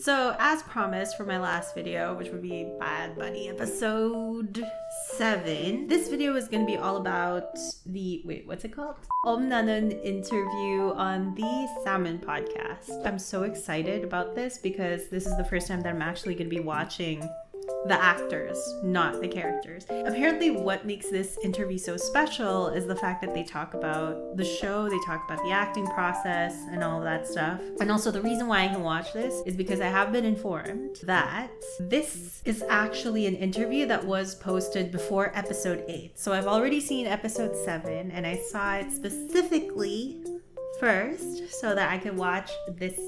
So, as promised for my last video, which would be Bad Bunny episode 7, this video is going to be all about the, what's it called? OhmNanon interview on the Salmon podcast. I'm so excited about this because this is the first time that I'm actually going to be watching the actors, not the characters. Apparently what makes this interview so special is the fact that they talk about the show, they talk about the acting process and all of that stuff. And also the reason why I can watch this is because I have been informed that this is actually an interview that was posted before episode 8. So I've already seen episode 7 and I saw it specifically first so that I could watch this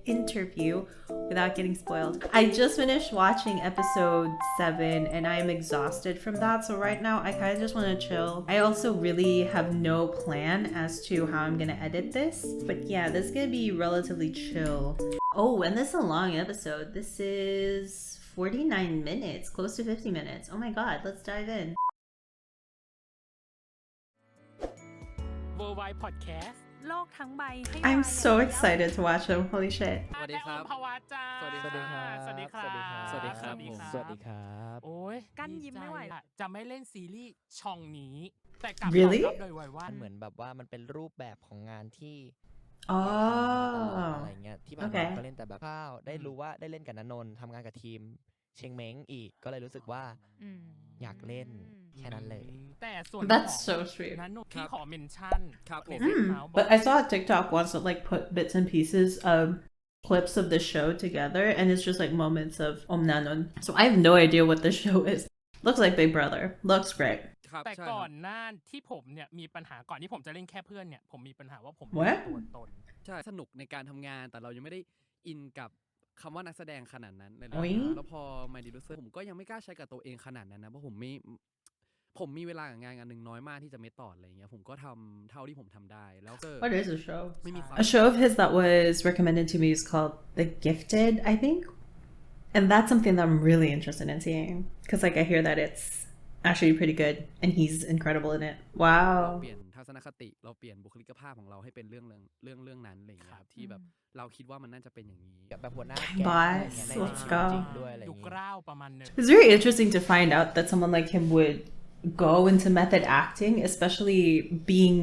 interview without getting spoiled. I just finished watching episode 7 and I am exhausted from that, so right now I kind of just want to chill. I also really have no plan as to how I'm gonna edit this, but yeah, this is gonna be relatively chill. Oh, and this is a long episode. This is 49 minutes, close to 50 minutes. Oh my god, let's dive in. Worldwide Podcast I'm so excited to watch them. Holy shit. สวัสดีครับพวัตจ้าสวัสดีครับสวัสดีครับสวัสดีครับสวัสดีครับโอ้ยกั้นยิ้มไม่ไหวจะไม่เล่นซีรีส์ช่องนี้แต่กลับมารับโดยไวว่าเหมือนแบบว่ามันเป็นรูปแบบของงานที่อะไรเงี้ยที่ผ่านมาก็เล่นแต่แบบข้าวได้รู้ว่าได้เล่นกับณนนท์ทำงานกับทีมเชงเม้งอีกก็เลยรู้สึกว่าอยากเล่นแค่นั้นเลย That's so sweet. นั้นที่ขอเมนชั่นครับผม But I saw a TikTok once that like put bits and pieces of clips of the show together and it's just like moments of OhmNanon. So I have no idea what the show is. Looks like Big Brother. Looks great. แต่ก่อนหน้าที่ผมเนี่ยมีปัญหาก่อนที่ผมจะเล่นแค่เพื่อนเนี่ยผมมีปัญหาว่าผมไม่มีตัวตนใช่สนุกในการทำงานแต่เรายังไม่ได้อินกับคำว่านักแสดงขนาดนั้นเลยแล้วพอมาดีดูเซอร์ผมก็ยังไม่กล้าใช้กับตัวเองขนาดนั้นนะเพราะผมมีเวลากับงานนึงน้อยมากที่จะไม่ต่ออะไรเงี้ยผมก็ทำเท่าที่ผมทำได้แล้ว What is a show? A show of his that was recommended to me is called The Gifted, I think. And that's something that I'm really interested in seeing because like I hear that it's actually pretty good and he's incredible in it. Wow. เปลี่ยนทัศนคติเราเปลี่ยนบุคลิกภาพของเราให้เป็นเรื่องนั้นอะไรอย่างเงี้ยครับที่แบบเราคิดว่ามันน่าจะเป็นอย่างนี้แบบหัวหน้า Boss, let's go. ดูกล้าวประมาณนึง It's very interesting to find out that someone like him would go into method acting, especially being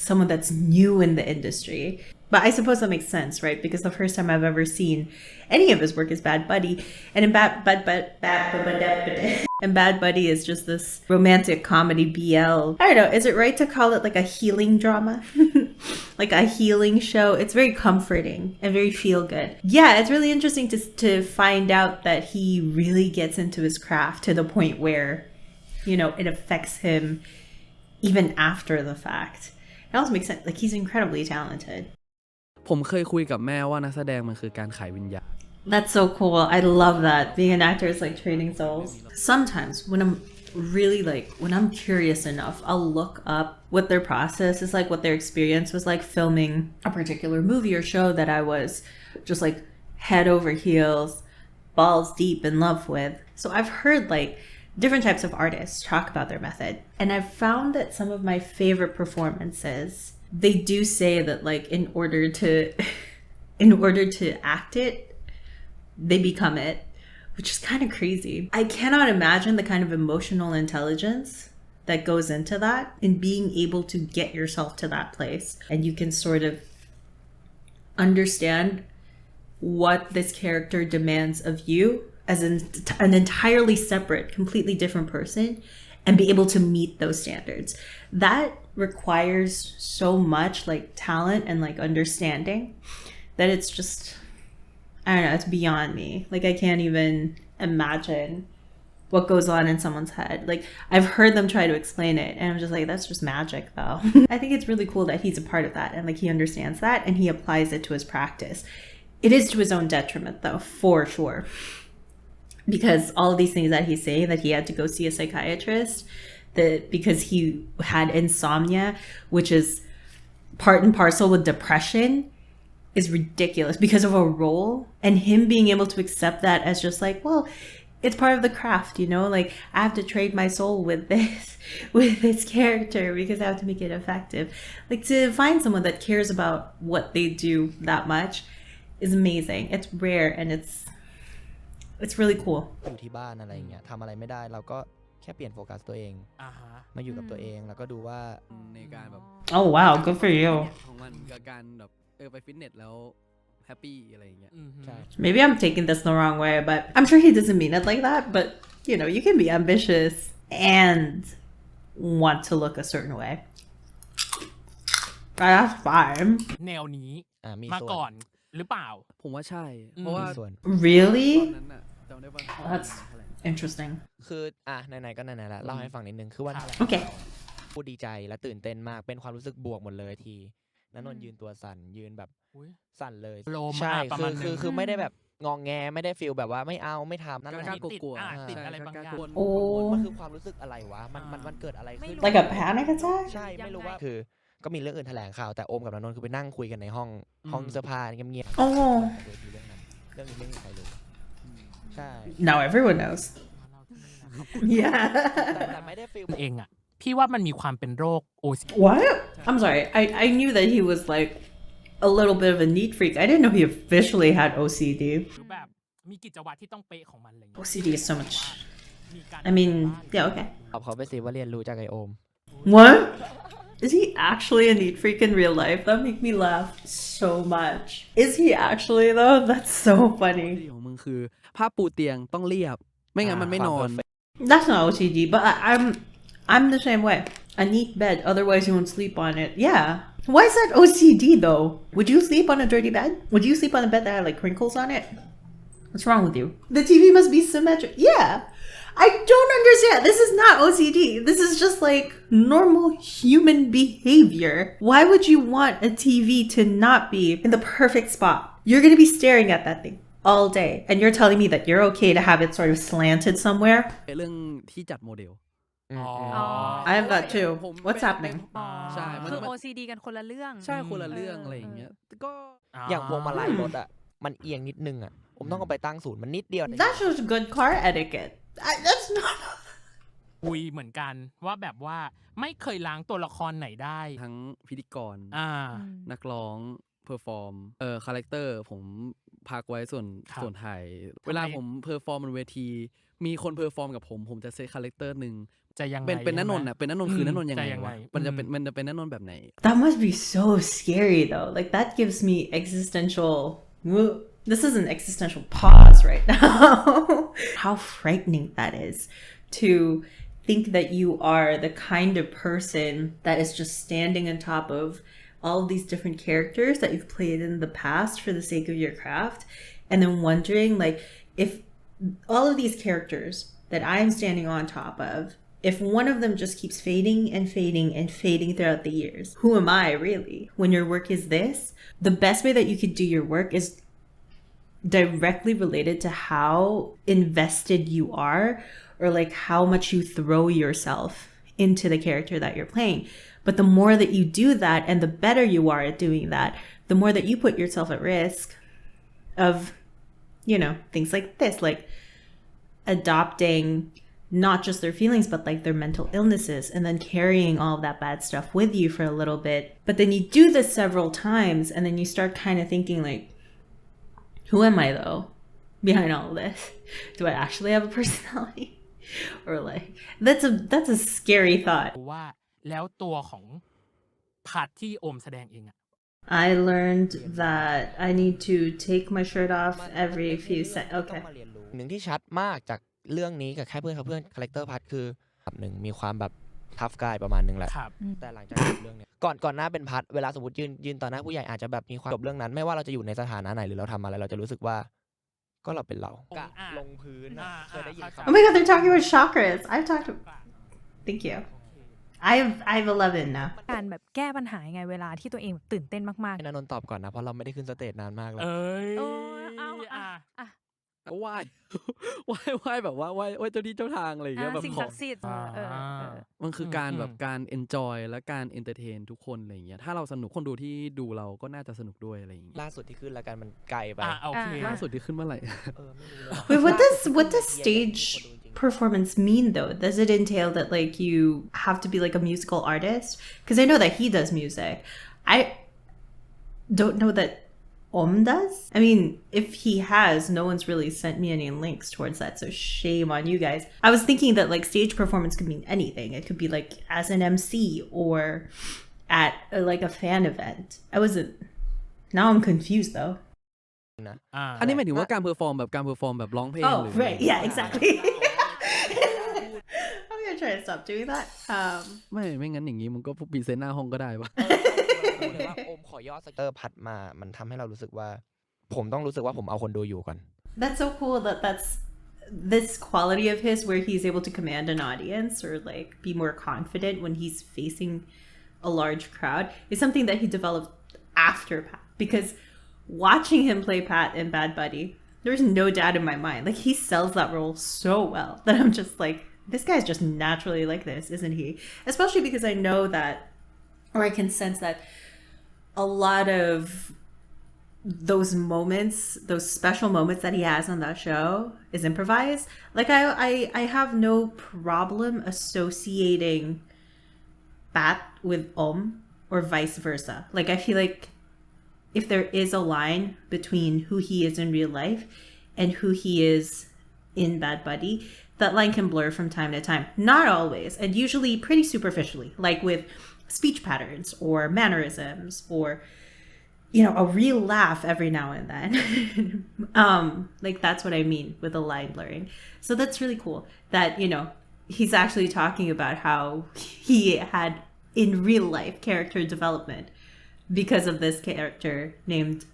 someone that's new in the industry. But I suppose that makes sense, right? Because the first time I've ever seen any of his work is Bad Buddy. And in Bad Buddy is just this romantic comedy BL. I don't know, is it right to call it like a healing drama? Like a healing show? It's very comforting and very feel good. Yeah, it's really interesting to find out that he really gets into his craft to the point where, you know, it affects him even after the fact. It also makes sense. Like, he's incredibly talented. ผมเคยคุยกับแม่ว่านักแสดงมันคือการขายวิญญาณ That's so cool. I love that. Being an actor is like trading souls. Sometimes when I'm really like, when I'm curious enough, I'll look up what their process is like, what their experience was like filming a particular movie or show that I was just like head over heels, balls deep in love with. So I've heard like different types of artists talk about their method. And I've found that some of my favorite performances, they do say that like in order to act it, they become it, which is kind of crazy. I cannot imagine the kind of emotional intelligence that goes into that in being able to get yourself to that place. And you can sort of understand what this character demands of you as an entirely separate, completely different person and be able to meet those standards. That requires so much like talent and like understanding that it's just, I don't know, it's beyond me. Like I can't even imagine what goes on in someone's head. Like I've heard them try to explain it and I'm just like, that's just magic though. I think it's really cool that he's a part of that and like he understands that and he applies it to his practice. It is to his own detriment though, for sure. Because all of these things that he's saying, that he had to go see a psychiatrist, that because he had insomnia, which is part and parcel with depression, is ridiculous because of a role and him being able to accept that as just like, well, it's part of the craft, you know, like I have to trade my soul with this character because I have to make it effective. Like to find someone that cares about what they do that much is amazing. It's rare and it's really cool. อยู่ที่บ้านอะไรอย่างเงี้ยทำอะไรไม่ได้เราก็แค่เปลี่ยนโฟกัสตัวเองมาอยู่กับตัวเองแล้วก็ดูว่าในการแบบ Oh wow, good for you. ของมันกับการแบบไปฟิตเนสแล้วแฮปปี้อะไรอย่างเงี้ยใช่ Maybe I'm taking this the wrong way, but I'm sure he doesn't mean it like that. But you know, you can be ambitious and want to look a certain way. That's fine. แนวนี้ มี มา ส่วน ก่อนหรือเปล่าผมว่าใช่เพราะว่า มีส่วน Really? ตอนนั้นน่ะจำได้ป่ะ That's interesting. คือไหนๆก็ไหนๆแล้วเล่าให้ฟังนิดนึงคือว่า Okay. พูดดีใจและตื่นเต้นมากเป็นความรู้สึกบวกหมดเลยทีณนนท์ยืนตัวสั่นยืนแบบสั่นเลยใช่คือไม่ได้แบบงองแงไม่ได้ฟีลแบบว่าไม่เอาไม่ทำนั่น กล้ากลัวๆติดอะไรบางอย่าง มันคือความรู้สึกอะไรวะมันเกิดอะไรขึ้น Like a panic attack? ใช่ไม่รู้ว่าคือก็มีเรื่องอื่นแถลงข่าวแต่โอมกับณนนท์คือไปนั่งคุยกันในห้องเสื้อผ้าเงียบๆ Oh. เรื่องนี้ไม่มีใครรู้ใช่ Now everyone knows. Yeah. แต่ไม่ได้ฟีล เองอ่ะพี่ว่ามันมีความเป็นโรค OCD What? I'm sorry. I knew that he was like a little bit of a neat freak. I didn't know he officially had OCD. หรือแบบมีกิจวัตรที่ต้องเป๊ะของมันอะไรอย่างเงี้ย OCD is so much. I mean, yeah, okay. เขาไปสิว่าเรียนรู้จากไอโอม What? Is he actually a neat freak in real life? That make me laugh so much. Is he actually though? That's so funny. ของมึงคือผ้าปูเตียงต้องเรียบไม่งั้นมันไม่นอน That's not OCD, but I'm the same way. A neat bed, otherwise you won't sleep on it. Yeah. Why is that OCD though? Would you sleep on a dirty bed? Would you sleep on a bed that had like crinkles on it? What's wrong with you? The TV must be symmetric. Yeah. I don't understand. This is not OCD. This is just like normal human behavior. Why would you want a TV to not be in the perfect spot? You're going to be staring at that thing all day. And you're telling me that you're okay to have it sort of slanted somewhere? เรื่องที่จัดโมเดล I have that too. What's happening? ใช่คือ OCD กันคนละเรื่องใช่คนละเรื่องอะไรอย่างเงี้ยก็อย่างพวงมาลัยรถอ่ะมันเอียงนิดนึงอ่ะผมต้องเอาไปตั้งศูนย์มันนิดเดียว That's just good car etiquette. That's not. คุยเหมือนกันว่าแบบว่าไม่เคยล้างตัวละครไหนได้ทั้งพิธีกรนักร้องเพอร์ฟอร์มคาแรคเตอร์ผมพักไว้ส่วนถ่ายเวลาผมเพอร์ฟอร์มบนเวทีมีคนเพอร์ฟอร์มกับผมจะเซตคาแรคเตอร์นึงจะยังไงเป็นณนนท์น่ะเป็นณนนท์คือณนนท์ยังไงวะมันจะเป็นณนนท์แบบไหน That must be so scary though. Like that gives me existential. This is an existential pause right now. How frightening that is to think that you are the kind of person that is just standing on top of all of these different characters that you've played in the past for the sake of your craft, and then wondering like if all of these characters that I'm standing on top of, if one of them just keeps fading and fading and fading throughout the years, who am I really? When your work is this, the best way that you could do your work is directly related to how invested you are or like how much you throw yourself into the character that you're playing. But the more that you do that and the better you are at doing that, the more that you put yourself at risk of, you know, things like this, like adopting not just their feelings, but like their mental illnesses and then carrying all of that bad stuff with you for a little bit. But then you do this several times and then you start kind of thinking like, who am I though behind all of this? Do I actually have a personality? Or like, that's a scary thought. ว่าแล้วตัวของพาร์ทที่โอมแสดงเองอะ I learned that I need to take my shirt off every few seconds. Okay. หนึ่งที่ชัดมากจากเรื่องนี้กับแค่เพื่อนคาแรคเตอร์พาร์ทคือแบบหนึ่งมีความแบบทัฟกายประมาณนึงแหละแต่หลังจากจบเรื่องเนี้ยก่อนหน้าเป็นพาร์ทเวลาสมมติยืนต่อหน้าผู้ใหญ่อาจจะแบบมีความจบเรื่องนั้นไม่ว่าเราจะอยู่ในสถานะไหนหรือเราทำอะไรเราจะรู้สึqueว่าก็เราเป็นเรากะลงพื้นเคยได้ยิน Oh my god, they're talking about chakras. I've talked about... Thank you. I've 11 now. การแบบแก้ปัญหาไงเวลาที่ตัวเองตื่นเต้นมากๆให้ณนนท์ตอบก่อนนะเพราะเราไม่ได้ขึ้นสเตจนานมากแล้วไหว้แบบว่าไหว้เจ้าที่เจ้าทางอะไรอย่างเงี้ยแบบสิ่งศักดิ์สิทธิ์มันคือการแบบการ enjoy และการ entertain ทุกคนอะไรอย่างเงี้ยถ้าเราสนุกคนดูที่ดูเราก็น่าจะสนุกด้วยอะไรอย่างเงี้ยล่าสุดที่ขึ้นแล้วกันมันไกลไปโอเคล่าสุดที่ขึ้นเมื่อไหร่Wait, what does stage performance mean though? Does it entail that like you have to be like a musical artist? Because I know that he does music. I don't know that does. I mean, if he has, no one's really sent me any links towards that, so shame on you guys. I was thinking that like stage performance could mean anything. It could be like as an MC or at like a fan event. Now I'm confused though. อันนี้หมายถึงว่าการเพอร์ฟอร์มแบบร้องเพลง Oh หรือ right, yeah, exactly. I'm gonna try to stop doing that. ไม่งั้นอย่างงี้มึงก็พรีเซนต์หน้าห้องก็ได้ปะ เลยว่าโอมขอย่อสเตอร์พัดมามันทำให้เรารู้สึกว่าผมต้องรู้สึกว่าผมเอาคนดูอยู่ก่อน That's so cool that's this quality of his where he's able to command an audience or like be more confident when he's facing a large crowd is something that he developed after Pat. Because watching him play Pat in Bad Buddy, there's no doubt in my mind. Like he sells that role so well that I'm just like, this guy's just naturally like this, isn't he? Especially because I know that, or I can sense that a lot of those moments, those special moments that he has on that show is improvised. Like I have no problem associating Pat with or vice versa. Like I feel like if there is a line between who he is in real life and who he is in Bad Buddy, that line can blur from time to time. Not always, and usually pretty superficially, like with speech patterns or mannerisms or, you know, a real laugh every now and then. Like that's what I mean with the line blurring. So that's really cool that, you know, he's actually talking about how he had in real life character development because of this character named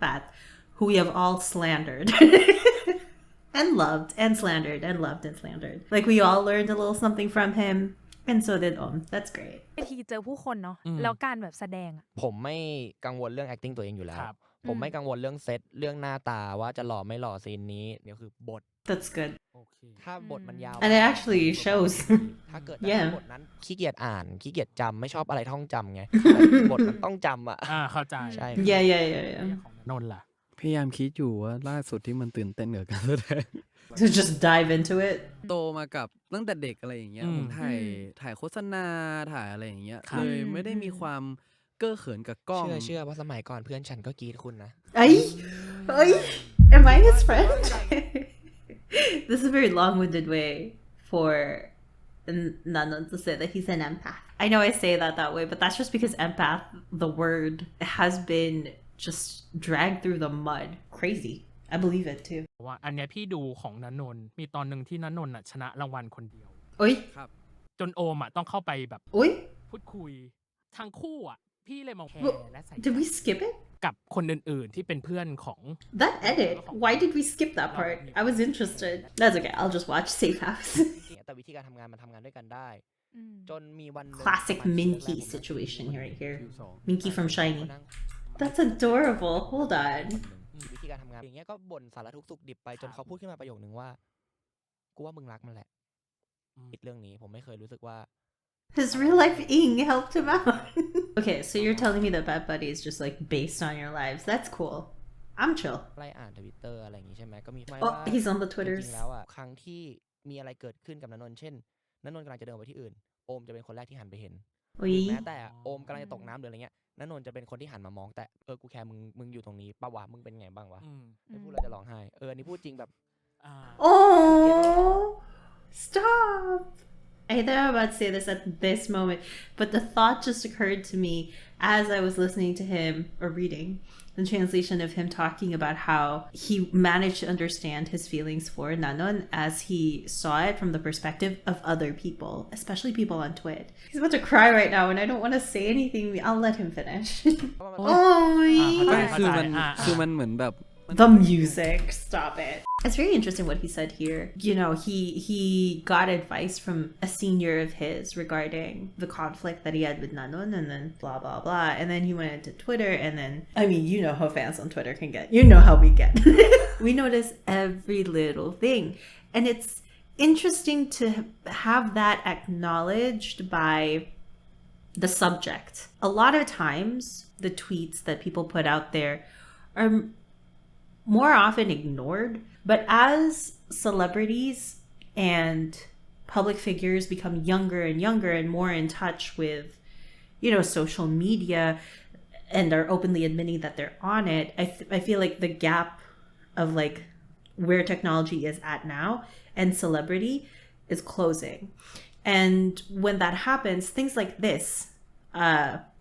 Pat, who we have all slandered and loved and slandered and loved and slandered. Like we all learned a little something from him, and so did That's great. ทีเจอผู้คนเนาะแล้วการแบบแสดง ผมไม่กังวลเรื่อง acting ตัวเองอยู่แล้วผมไม่กังวลเรื่องเซตเรื่องหน้าตาว่าจะหล่อไม่หล่อซีนนี้เดี๋ยวคือบท That's good. ถ้าบทมันยาว And it actually shows. ถ้าเกิดบทนั้นขี้เกียจอ่านขี้เกียจจำไม่ชอบอะไรท่องจำไง บทมันต้องจำอ่ะเข้าใจใช่ Yeah. ของนนท์ล่ะพยายามคิดอยู่ว่าล่าสุดที่มันตื่นเต้นกับการแสดง To just dive into it. โตมากับตั้งแต่เด็กอะไรอย่างเงี้ยผมถ่ายโฆษณาถ่ายอะไรอย่างเงี้ยเลยไม่ได้มีความเก้อเขินกับกล้องเชื่อว่าสมัยก่อนเพื่อนฉันก็กรี๊ดคุณนะ Am I his friend? This is a very long-winded way for Nanon to say that he's an empath. I know I say that way, but that's just because empath, the word, has been just dragged through the mud. Crazy. I believe it too. ว่าอันเนี้ยพี่ดูของณนนท์มีตอนหนึ่งที่ณนนท์ชนะรางวัลคนเดียวครับจนโอมต้องเข้าไปแบบพูดคุยทั้งคู่พี่เลยมองแคร์และใส่ Did we skip it? กับคนอื่นๆที่เป็นเพื่อนของ That edit. Why did we skip that part? I was interested. That's okay. I'll just watch Safe House. แต่วิธีการทำงานมันทำงานด้วยกันได้จนมีวัน Classic Minky situation right here. Minky from Shiny. That's adorable. Hold on. วิธีการทำงานอย่างเงี้ยก็บ่นสารทุกข์สุขดิบไปจนเขาพูดขึ้นมาประโยคนึงว่ากูว่ามึงรักมันแหละคิดเรื่องนี้ผมไม่เคยรู้สึกว่า His real life ing helped him out. Okay, so you're telling me that Bad Buddy is just like based on your lives. That's cool. I'm chill. ไล่อ่าน Twitter อะไรอย่างงี้ใช่ไหมก็มี he's on the Twitters. จริงๆแล้วครั้งที่มีอะไรเกิดขึ้นกับณนนท์เช่นณนนท์กำลังจะเดินไปที่อื่นโอมจะเป็นคนแรกที่หันไปเห็นแม้แต่โอมกำลังจะตกน้ำหรืออะไรเงี้ยณนนท์จะเป็นคนที่หันมามองแต่กูแคร์มึงอยู่ตรงนี้ป่าวะมึงเป็นไงบ้างวะไม่พูดเราจะร้องไห้อันนี้พูดจริงแบบOh, stop. I thought I was about to say this at this moment, but the thought just occurred to me as I was listening to him or reading the translation of him talking about how he managed to understand his feelings for Nanon as he saw it from the perspective of other people, especially people on Twitter. He's about to cry right now and I don't want to say anything. I'll let him finish.คือมันเหมือนแบบThe music, stop it. It's very interesting what he said here. You know, he got advice from a senior of his regarding the conflict that he had with Nanon and then blah, blah, blah. And then he went into Twitter and then, I mean, you know how fans on Twitter can get. You know how we get. We notice every little thing. And it's interesting to have that acknowledged by the subject. A lot of times, the tweets that people put out there are more often ignored, but as celebrities and public figures become younger and younger and more in touch with, you know, social media and are openly admitting that they're on it, I feel like the gap of like where technology is at now and celebrity is closing. And when that happens, things like this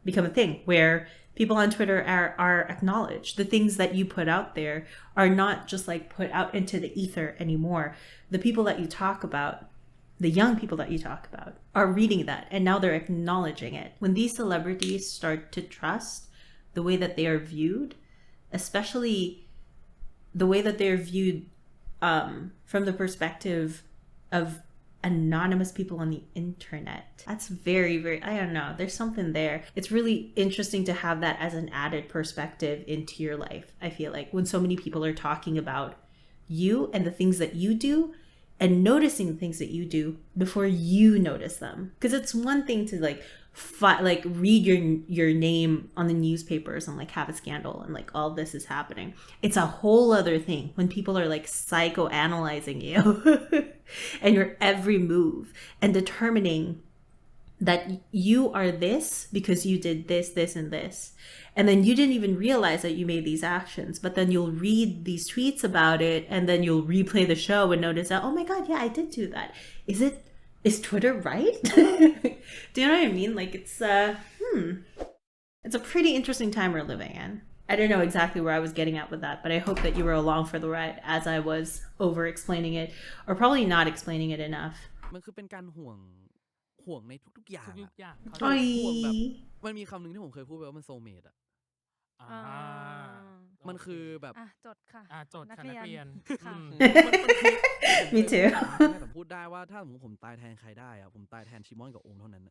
become a thing where people on Twitter are acknowledged. The things that you put out there are not just like put out into the ether anymore. The people that you talk about, the young people that you talk about, are reading that, and now they're acknowledging it. When these celebrities start to trust the way that they are viewed, especially the way that they're viewed from the perspective of anonymous people on the internet, that's very, very, I don't know, there's something there. It's really interesting to have that as an added perspective into your life. I feel like when so many people are talking about you and the things that you do, and noticing the things that you do before you notice them. Because it's one thing to like read your name on the newspapers and like have a scandal and like all this is happening. It's a whole other thing when people are like psychoanalyzing you and your every move and determining that you are this because you did this, this, and this. And then you didn't even realize that you made these actions, but then you'll read these tweets about it and then you'll replay the show and notice that, oh my God, yeah, I did do that. Is Twitter right? Do you know what I mean? Like it's a pretty interesting time we're living in. I don't know exactly where I was getting at with that, but I hope that you were along for the ride as I was over explaining it, or probably not explaining it enough. มันคือเป็นการห่วงในทุกๆอย่าง ห่วงแบบ มันมีคำหนึ่งที่ผมเคยพูดไปว่ามันโซเมตอ่ะมันคือแบบจดค่ะจดค่ะนักเรียน Me too ผมพูดได้ว่าถ้าผมตายแทนใครได้อะผมตายแทนชิมอนกับโอมเท่านั้น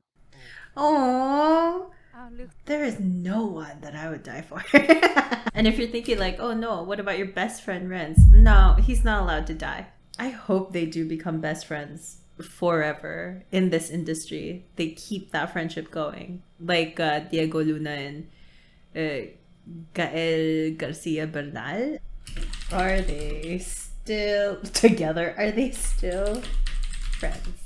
Oh, there is no one that I would die for. And if you're thinking like, oh no, what about your best friend Renz? No, he's not allowed to die. I hope they do become best friends forever in this industry. They keep that friendship going, like Diego Luna and Gael Garcia Bernal. Are they still together? Are they still friends?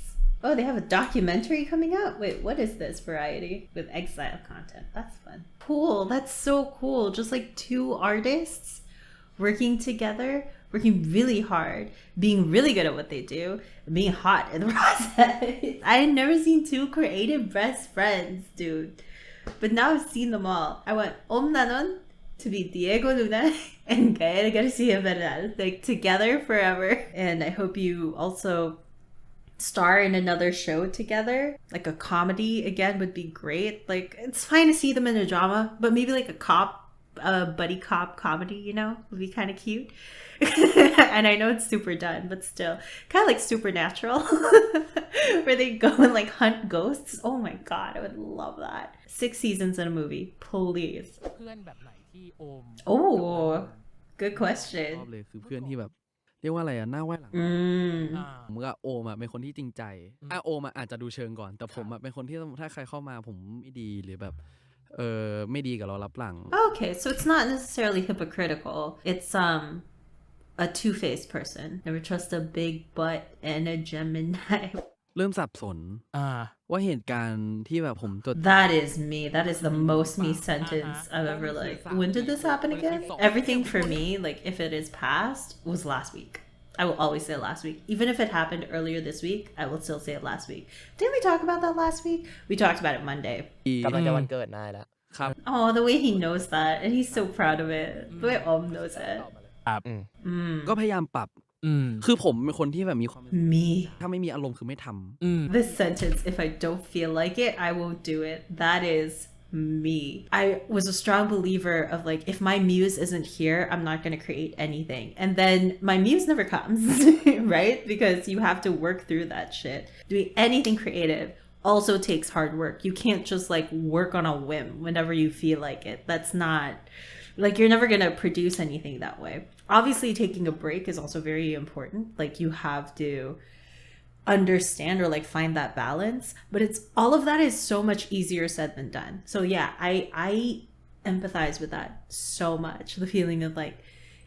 Oh, they have a documentary coming out. Wait, what is this? Variety with exile content. That's fun. Cool. That's so cool. Just like two artists working together, working really hard, being really good at what they do, and being hot in the process. I had never seen two creative best friends, dude. But now I've seen them all. I want OhmNanon to be Diego Luna and Gael Garcia Bernal, like together forever. And I hope you also star in another show together, like a comedy again would be great. Like it's fine to see them in a drama, but maybe like a buddy cop comedy, you know, would be kind of cute. And I know it's super done, but still kind of like Supernatural where they go and like hunt ghosts. Oh my God, I would love that. 6 seasons in a movie, please. เพื่อนแบบไหนที่โอม Oh, good question. ชอบเลยคือเพื่อนที่แบบเรียกว่าอะไรหน้าไหว้หลังผมกับโอมเป็นคนที่จริงใจโอมอาจจะดูเชิงก่อนแต่ผมเป็นคนที่ถ้าใครเข้ามาผมไม่ดีหรือแบบไม่ดีกับเรารับหลัง Okay, so it's not necessarily hypocritical. It's a two-faced person. Never trust a big butt and a Gemini. เริ่มสับสนว่าเหตุการณ์ที่แบบผมจด That is me. That is the most me sentence I've ever like. When did this happen again? Everything for me, like if it is past, was last week. I will always say last week. Even if it happened earlier this week, I will still say it last week. Didn't we talk about that last week? We talked about it Monday. กำลังจะวันเกิดนายแล้ว Oh, the way he knows that, and he's so proud of it. The way Om knows it. ก็พยายามปรับคือผมเป็นคนที่แบบมีความ Me. ถ้าไม่มีอารมณ์คือไม่ทำ This sentence, if I don't feel like it, I won't do it. That is me. I was a strong believer of like, if my muse isn't here, I'm not going to create anything. And then my muse never comes, right? Because you have to work through that shit. Doing anything creative also takes hard work. You can't just like work on a whim whenever you feel like it. That's not, like, you're never going to produce anything that way. Obviously, taking a break is also very important. Like, you have to understand or like find that balance, but it's all of that is so much easier said than done. So yeah, I empathize with that so much. The feeling of like,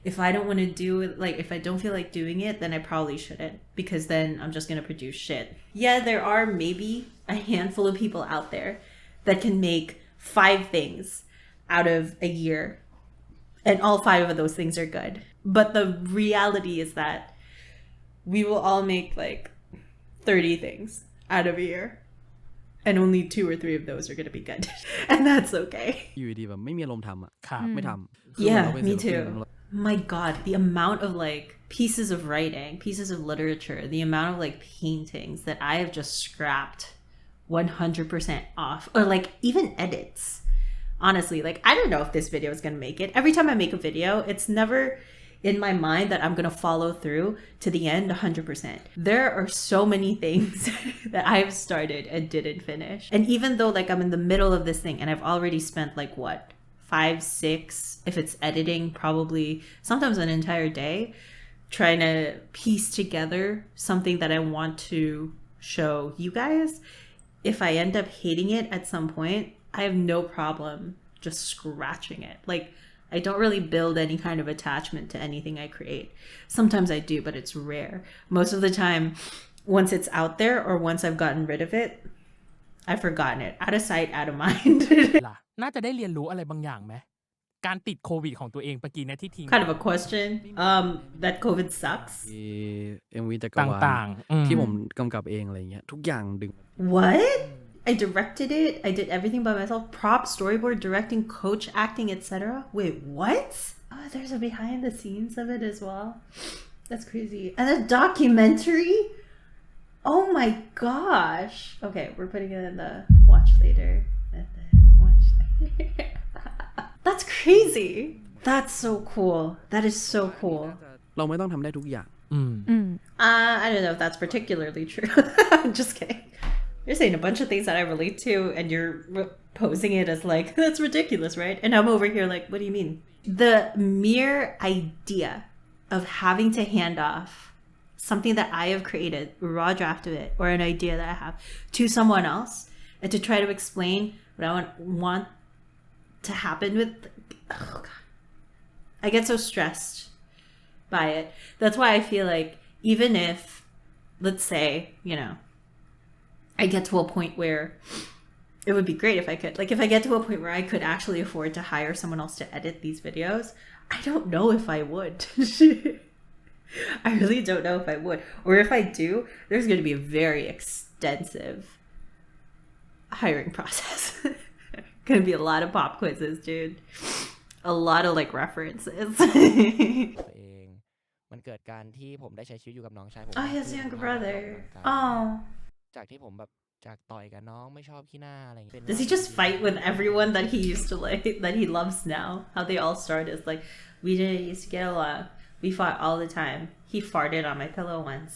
if I don't want to do it, like if I don't feel like doing it, then I probably shouldn't, because then I'm just going to produce shit. Yeah, there are maybe a handful of people out there that can make 5 things out of a year. And all 5 of those things are good. But the reality is that we will all make like 30 things out of a year. And only 2 or 3 of those are going to be good. And that's okay. อยู่ดีแบบไม่มีอารมณ์ทำอ่ะไม่ทำ Yeah, me too. My God, the amount of like pieces of writing, pieces of literature, the amount of like paintings that I have just scrapped 100% off, or like even edits. Honestly, like I don't know if this video is going to make it. Every time I make a video, it's never in my mind that I'm going to follow through to the end 100%. There are so many things that I've started and didn't finish. And even though like I'm in the middle of this thing and I've already spent like what, 5, 6, if it's editing, probably sometimes an entire day, trying to piece together something that I want to show you guys. If I end up hating it at some point, I have no problem just scratching it. Like, I don't really build any kind of attachment to anything I create. Sometimes I do, but it's rare. Most of the time, once it's out there or once I've gotten rid of it, I've forgotten it. Out of sight, out of mind. น่าจะได้เรียนรู้อะไรบางอย่างไหมการติดโควิดของตัวเองเมื่อกี้เนี่ยที่ทิ้ง Kind of a question. That COVID sucks. MV จักรวาลที่ผมกำกับเองอะไรเงี้ยทุกอย่างดึง What? I directed it. I did everything by myself. Prop, storyboard, directing, coach, acting, etc. Wait, what? Oh, there's a behind the scenes of it as well. That's crazy. And a documentary? Oh my gosh. Okay, we're putting it in the watch later. That's crazy. That's so cool. That is so cool. เราไม่ต้องทำได้ทุกอย่าง I don't know if that's particularly true. I'm just kidding. You're saying a bunch of things that I relate to and you're posing it as like, that's ridiculous, right? And I'm over here like, what do you mean? The mere idea of having to hand off something that I have created, a raw draft of it, or an idea that I have, to someone else, and to try to explain what I want to happen with, oh God. I get so stressed by it. That's why I feel like even if, let's say, you know, I get to a point where it would be great if I could, like if I get to a point where I could actually afford to hire someone else to edit these videos, I don't know if I would. I really don't know if I would. Or if I do, there's going to be a very extensive hiring process. Gonna be a lot of pop quizzes, dude. A lot of like references. มันเกิดการที่ผมได้ใช้ชีวิตอยู่กับน้องชายผม Oh, he has a younger brother. Oh. จากที่ผมแบบจากต่อยกับน้องไม่ชอบขี้หน้าอะไรอย่างเงี้ย Does he just fight with everyone that he used to like, that he loves now? How they all started is like, we didn't used to get along. We fought all the time. He farted on my pillow once.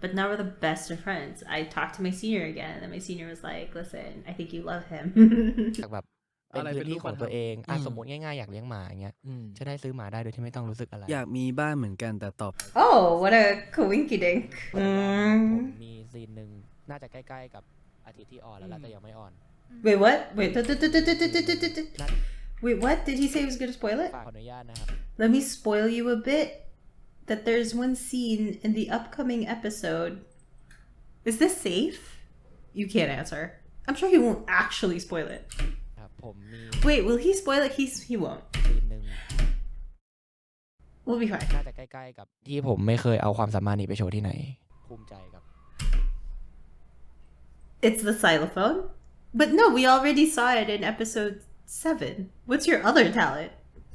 But now we're the best of friends. I talked to my senior again, and my senior was like, listen, I think you love him. จากแบบเป็นพื้นที่ของตัวเองสมมติง่ายๆอยากเลี้ยงหมาอย่างเงี้ยจะได้ซื้อหมาได้โดยที่ไม่ต้องรู้สึกอะไรอยากมีบ้านเหมือนกันแต่ตอบ Oh, what a coinky dink. ผมมีซีนหนึ่งน่าจะใกล้ๆกับอาทิตย์ที่ออนแล้วแต่ยังไม่ออน Wait, what? Wait, wait, what? Did he say he was going to spoil it? ขออนุญาตนะครับ Let me spoil you a bit. That there's one scene in the upcoming episode. Is this safe? You can't answer. I'm sure he won't actually spoil it. ครับผมมี Wait, will he spoil it? He won't. ซีนหนึ่ง We'll be fine. น่าจะใกล้ๆกับที่ผมไม่เคยเอาความสามารถนี้ไปโชว์ที่ไหนภูมิใจครับ It's the xylophone? But no, we already saw it in episode 7. What's your other talent?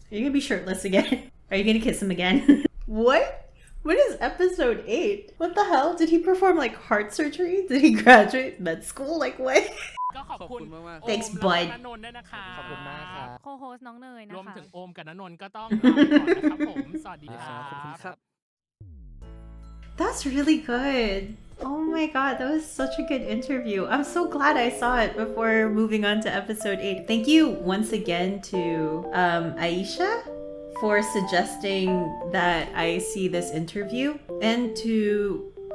Are you gonna be shirtless again? Are you gonna kiss him again? What? When is episode 8? What the hell? Did he perform like heart surgery? Did he graduate med school? Like what? ก็ขอบคุณ Thanks, โอม bud. และณนนท์ด้วยนะคะ ขอบคุณมากครับ โคโฮสน้องเนยนะ รวม คะ ถึงโอมกับณนนท์ก็ต้องลาไปก่อนนะครับผมสวัสดีครั ขอบคุณครับ บ That's really good. Oh my god, that was such a good interview. I'm so glad I saw it before moving on to episode 8. Thank you once again to Aisha for suggesting that I see this interview, and to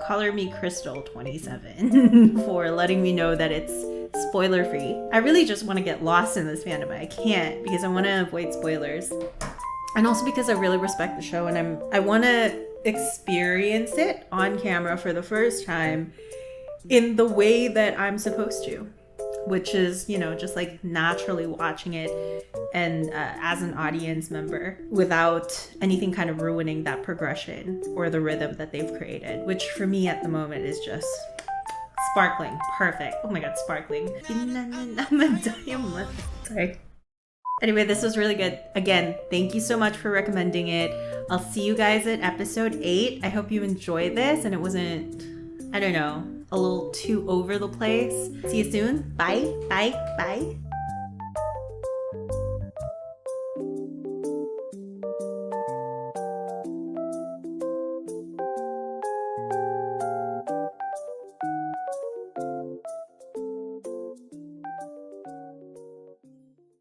Color Me Crystal 27 for letting me know that it's spoiler free. I really just want to get lost in this fandom. I can't because I want to avoid spoilers. And also because I really respect the show and I want to experience it on camera for the first time in the way that I'm supposed to. which is, you know, just like naturally watching it and as an audience member without anything kind of ruining that progression or the rhythm that they've created, which for me at the moment is just sparkling. Perfect. Oh my god, sparkling. Sorry. Anyway, this was really good. Again, thank you so much for recommending it. I'll see you guys at episode 8. I hope you enjoyed this and it wasn't, I don't know, a little too over the place. See you soon. Bye, bye, bye.